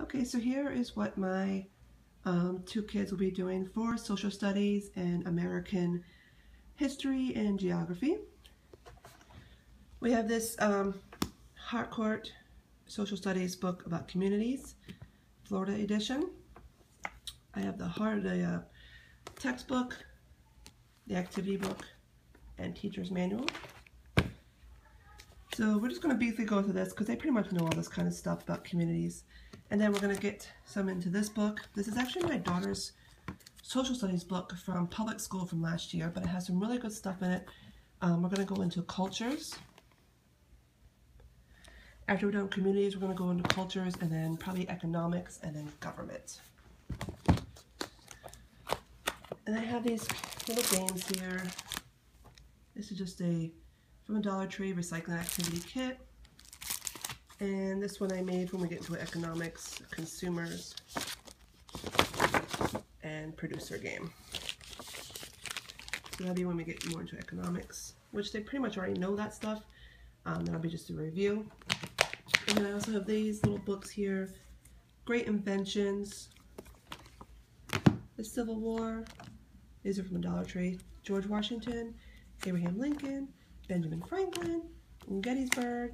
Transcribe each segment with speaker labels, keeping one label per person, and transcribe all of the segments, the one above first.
Speaker 1: Okay, so here is what my two kids will be doing for social studies and American history and geography. We have this Harcourt social studies book about communities, Florida edition. I have the textbook, the activity book, and teacher's manual. So we're just going to briefly go through this because they pretty much know all this kind of stuff about communities. And then we're going to get some into this book. This is actually my daughter's social studies book from public school from last year, but it has some really good stuff in it. We're going to go into cultures. After we're done with communities, we're going to go into cultures and then probably economics and then government. And I have these little games here. This is just from a Dollar Tree recycling activity kit. And this one I made when we get into economics, consumers, and producer game. So that'll be when we get more into economics, which they pretty much already know that stuff. That'll be just a review. And then I also have these little books here, Great Inventions, the Civil War. These are from the Dollar Tree. George Washington, Abraham Lincoln, Benjamin Franklin, and Gettysburg.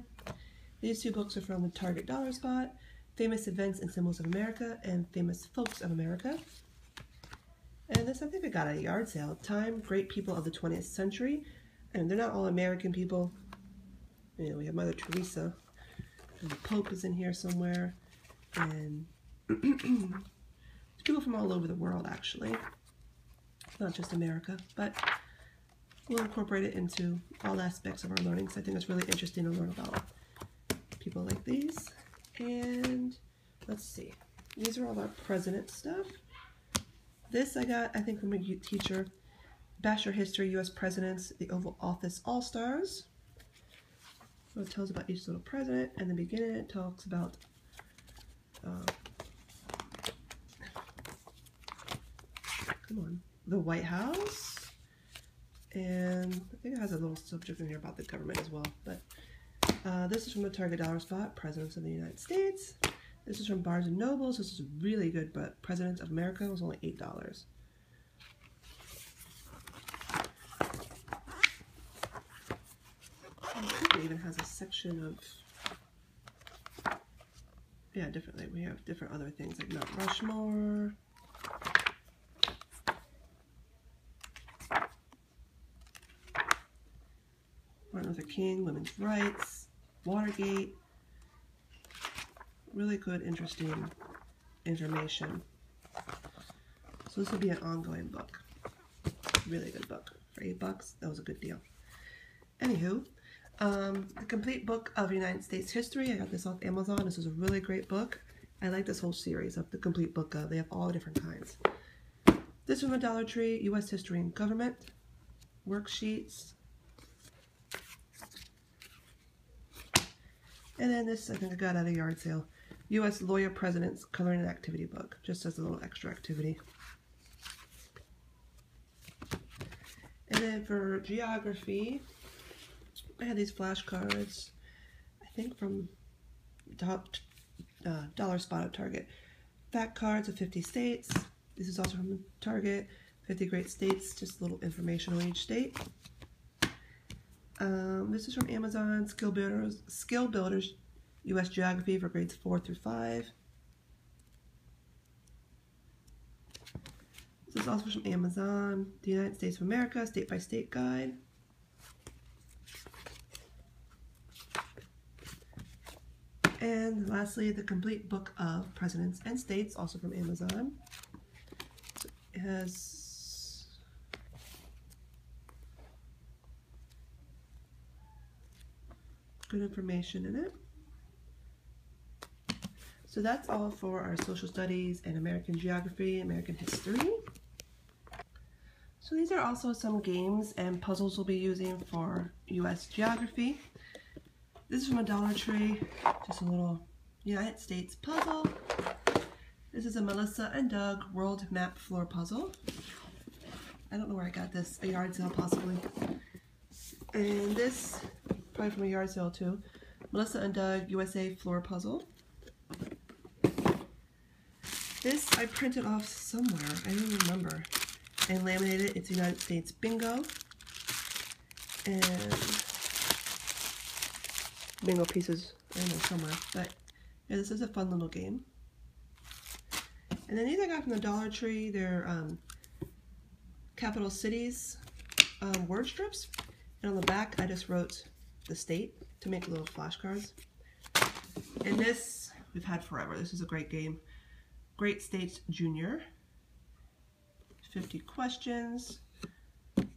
Speaker 1: These two books are from the Target Dollar Spot, Famous Events and Symbols of America, and Famous Folks of America. And this I think I got at a yard sale. Time, Great People of the 20th Century. And they're not all American people. You know, we have Mother Teresa, and the Pope is in here somewhere. And there's people from all over the world, actually. Not just America, but we'll incorporate it into all aspects of our learning, so I think it's really interesting to learn about people like these. And let's see, these are all our president stuff. This I got, I think, from a teacher, Bachelor History, U.S. Presidents, the Oval Office All-Stars. So it tells about each little president, and in the beginning it talks about the White House, and I think it has a little subject in here about the government as well. But this is from the Target Dollar Spot, Presidents of the United States. This is from Barnes & Nobles. This is really good, but Presidents of America was only $8. I think it even has a section of, yeah, differently. We have different other things like Mount Rushmore. Martin Luther King, women's rights, Watergate. Really good, interesting information. So this will be an ongoing book. Really good book. For $8, that was a good deal. Anywho, the complete book of United States history. I got this off Amazon. This is a really great book. I like this whole series of the complete book. They have all different kinds. This from the Dollar Tree, U.S. History and Government. Worksheets. And then this, I think I got at a yard sale, U.S. Lawyer Presidents Coloring and Activity Book, just as a little extra activity. And then for geography, I had these flashcards, I think from Dollar Spot at Target. Fact cards of 50 states. This is also from Target, 50 great states, just a little information on each state. This is from Amazon, Skill Builders, U.S. Geography for grades 4 through 5. This is also from Amazon, the United States of America, State by State Guide. And lastly, the complete book of Presidents and States, also from Amazon. It has good information in it. So that's all for our social studies and American geography, American history. So these are also some games and puzzles we'll be using for U.S. geography. This is from a Dollar Tree, just a little United States puzzle. This is a Melissa and Doug World Map Floor Puzzle. I don't know where I got this, a yard sale possibly. And this, probably from a yard sale too, Melissa and Doug USA Floor Puzzle. This I printed off somewhere, I don't remember, and laminated. It's United States Bingo. And bingo pieces, I don't know, somewhere. But yeah, this is a fun little game. And then these I got from the Dollar Tree. They're capital cities word strips. And on the back, I just wrote the state to make little flashcards. And this, we've had forever. This is a great game. Great States Junior. 50 questions. It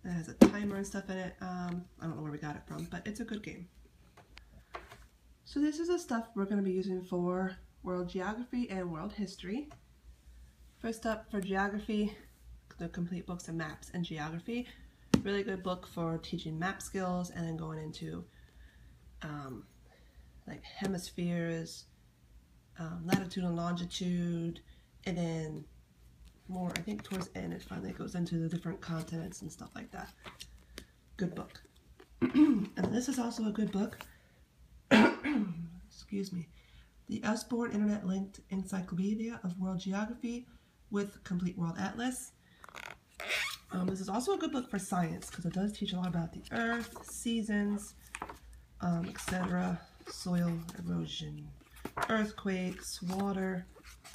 Speaker 1: has a timer and stuff in it. I don't know where we got it from, but it's a good game. So this is the stuff we're going to be using for World Geography and World History. First up, for Geography, the Complete Books of Maps and Geography. Really good book for teaching map skills and then going into like hemispheres, latitude and longitude, and then more, I think towards the end it finally goes into the different continents and stuff like that. Good book. And this is also a good book. Excuse me. The Usborne Internet Linked Encyclopedia of World Geography with Complete World Atlas. This is also a good book for science because it does teach a lot about the earth, seasons, etc., soil erosion, earthquakes, water,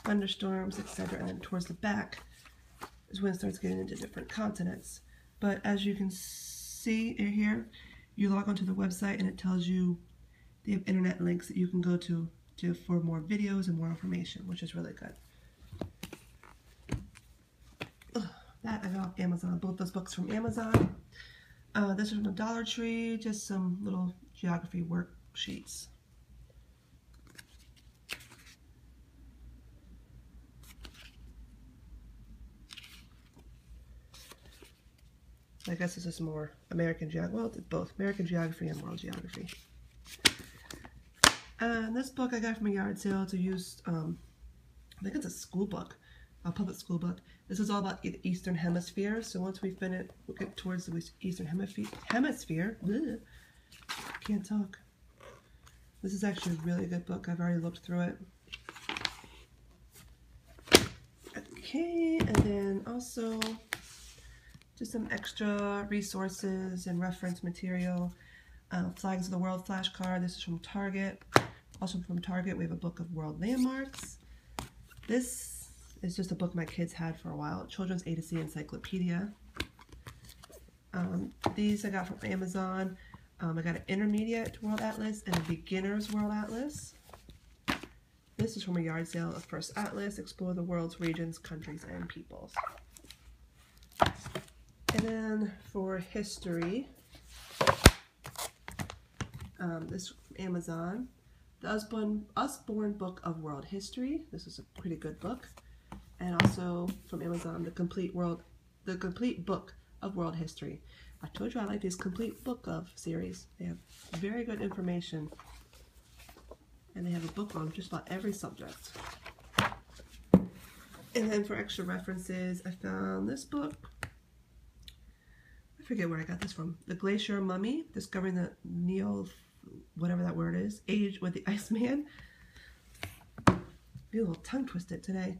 Speaker 1: thunderstorms, etc. And then towards the back is when it starts getting into different continents. But as you can see here, you log onto the website and it tells you they have internet links that you can go to for more videos and more information, which is really good. That I got off Amazon, both those books from Amazon. This is from the Dollar Tree, just some little geography worksheets. I guess this is more American Geography. Well, it's both American Geography and World Geography. And this book I got from a yard sale to use, I think it's a school book, a public school book. This is all about the Eastern Hemisphere. So once we finish, we'll get towards the Eastern Hemisphere. Bleh, can't talk. This is actually a really good book. I've already looked through it. Okay, and then also just some extra resources and reference material. Flags of the World flashcard. This is from Target. Also from Target, we have a book of world landmarks. This is just a book my kids had for a while. Children's A to Z Encyclopedia. These I got from Amazon. I got an intermediate World Atlas and a beginner's World Atlas. This is from a yard sale, a first atlas, explore the world's regions, countries, and peoples. And then for history, this from Amazon, the Usborne Book of World History. This is a pretty good book. And also from Amazon, the Complete Book of World History. I told you I like these Complete Book of series. They have very good information. And they have a book on just about every subject. And then for extra references, I found this book. I forget where I got this from. The Glacier Mummy, Discovering the whatever that word is, Age with the Iceman. Be a little tongue twisted today.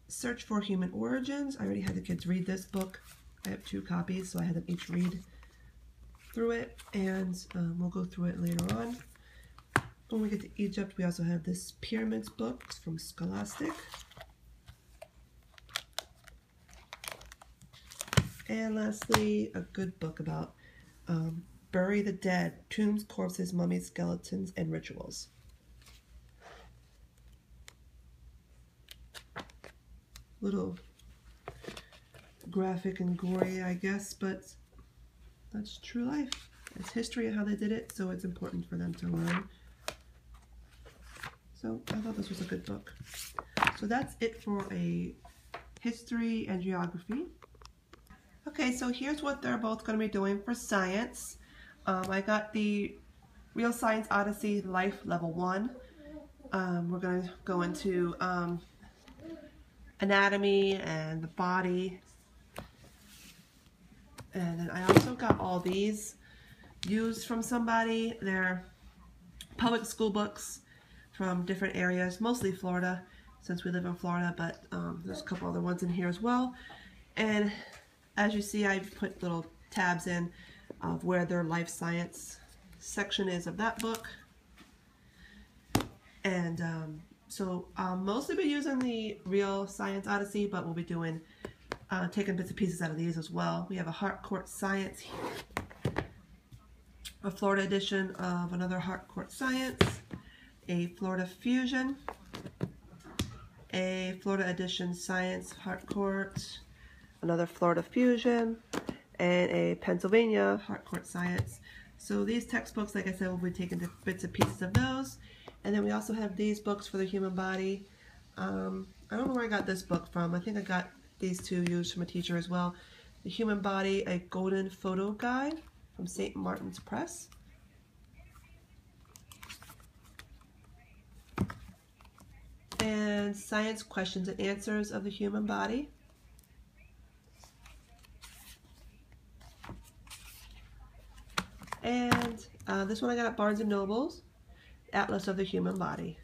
Speaker 1: Search for Human Origins. I already had the kids read this book. I have 2 copies, so I had them each read through it, and we'll go through it later on. When we get to Egypt, we also have this Pyramids book from Scholastic. And lastly, a good book about Bury the Dead, Tombs, Corpses, Mummies, Skeletons, and Rituals. Little graphic and gory, I guess, but that's true life. It's history of how they did it, so it's important for them to learn. So I thought this was a good book. So that's it for a history and geography. Okay, so here's what they're both going to be doing for science. I got the Real Science Odyssey Life Level 1. We're going to go into anatomy and the body. And then I also got all these used from somebody. They're public school books from different areas, mostly Florida. since we live in Florida, but there's a couple other ones in here as well. And as you see, I've put little tabs in of where their life science section is of that book. And so I'll mostly be using the Real Science Odyssey, but we'll be doing taking bits and pieces out of these as well. We have a Harcourt Science, a Florida edition of another Harcourt Science, a Florida Fusion, a Florida edition Science Harcourt, another Florida Fusion, and a Pennsylvania Harcourt Science. So these textbooks, like I said, we'll be taking bits and pieces of those. And then we also have these books for the human body. I don't know where I got this book from. I think I got these two used from a teacher as well. The Human Body, a Golden Photo Guide from St. Martin's Press. And Science Questions and Answers of the Human Body. And this one I got at Barnes & Noble's, Atlas of the Human Body.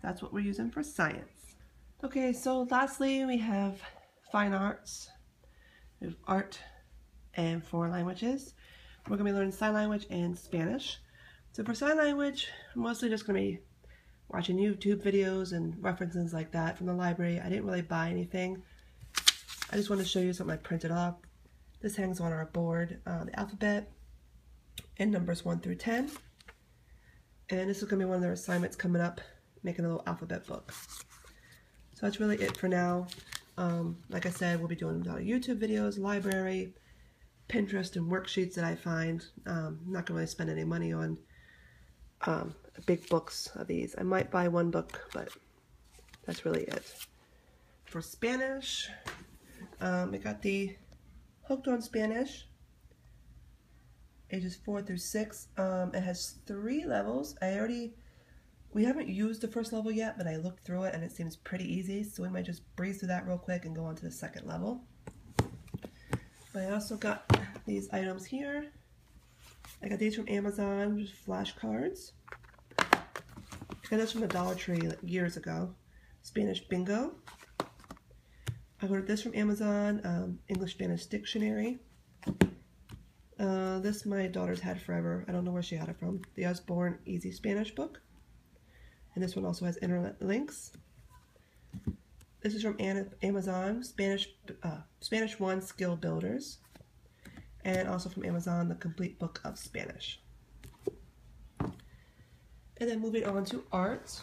Speaker 1: That's what we're using for science. Okay, so lastly we have fine arts. We have art and foreign languages. We're going to be learning sign language and Spanish. So for sign language, I'm mostly just going to be watching YouTube videos and references like that from the library. I didn't really buy anything. I just wanted to show you something I printed off. This hangs on our board, the alphabet and numbers 1 through 10. And this is going to be one of their assignments coming up, making a little alphabet book. So that's really it for now. Like I said, we'll be doing a lot of YouTube videos, library, Pinterest, and worksheets that I find. I'm not going to really spend any money on big books of these. I might buy one book, but that's really it. For Spanish, I got the Hooked on Spanish, ages 4 through 6. It has 3 levels. We haven't used the first level yet, but I looked through it and it seems pretty easy, so we might just breeze through that real quick and go on to the second level. But I also got these items here. I got these from Amazon, just flashcards. I got this from the Dollar Tree like years ago. Spanish Bingo. I ordered this from Amazon, English-Spanish Dictionary. This my daughter's had forever. I don't know where she got it from. The Osborne Easy Spanish book. And this one also has internet links. This is from Amazon, Spanish 1 Skill Builders. And also from Amazon, The Complete Book of Spanish. And then moving on to art.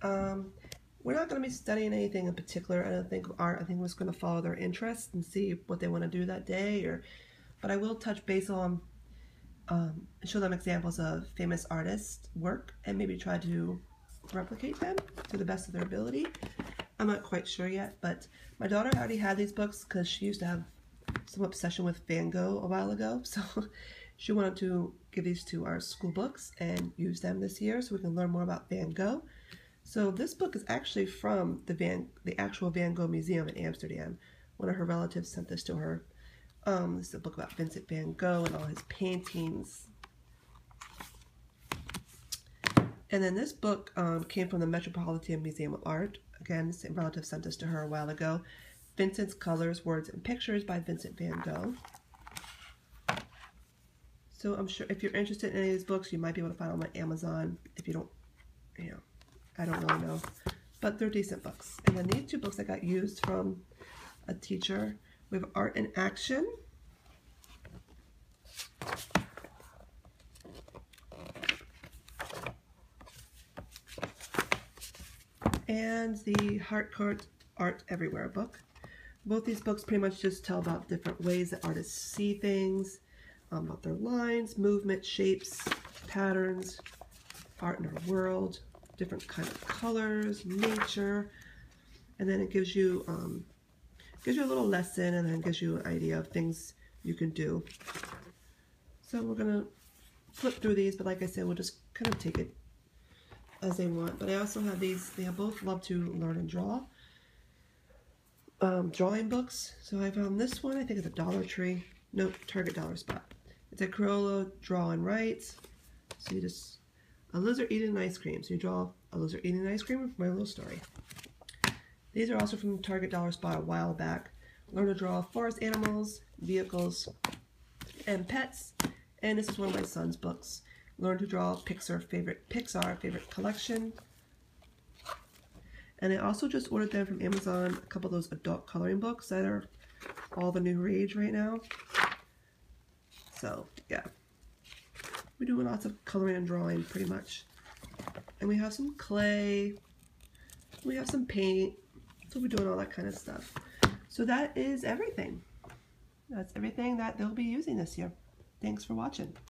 Speaker 1: We're not going to be studying anything in particular. I don't think art. I think we're just going to follow their interests and see what they want to do that day. But I will touch base on, show them examples of famous artists' work and maybe try to replicate them to the best of their ability. I'm not quite sure yet, but my daughter already had these books because she used to have some obsession with Van Gogh a while ago. So she wanted to give these to our school books and use them this year so we can learn more about Van Gogh. So this book is actually from the actual Van Gogh Museum in Amsterdam. One of her relatives sent this to her. This is a book about Vincent van Gogh and all his paintings. And then this book came from the Metropolitan Museum of Art. Again, the same relative sent this to her a while ago. Vincent's Colors, Words, and Pictures by Vincent van Gogh. So I'm sure if you're interested in any of these books, you might be able to find them on Amazon. If you don't, I don't really know. But they're decent books. And then these 2 books I got used from a teacher. We have Art in Action. And the Harcourt Art Everywhere book. Both these books pretty much just tell about different ways that artists see things, about their lines, movement, shapes, patterns, art in our world, different kind of colors, nature, and then it gives you a little lesson and then gives you an idea of things you can do. So we're gonna flip through these, but like I said, we'll just kind of take it as they want. But I also have these. They both love to learn and draw. drawing books. So I found this one, I think it's a Dollar Tree. Nope, Target Dollar Spot. It's a Crayola Draw and Write. So you just, a lizard eating ice cream. So you draw a lizard eating ice cream with my little story. These are also from Target Dollar Spot a while back. Learn to draw forest animals, vehicles, and pets. And this is one of my son's books. Learn to draw Pixar favorite collection. And I also just ordered them from Amazon, a couple of those adult coloring books that are all the new rage right now. So, yeah. We're doing lots of coloring and drawing, pretty much. And we have some clay. We have some paint. So we're doing all that kind of stuff. So that is everything. That's everything that they'll be using this year. Thanks for watching.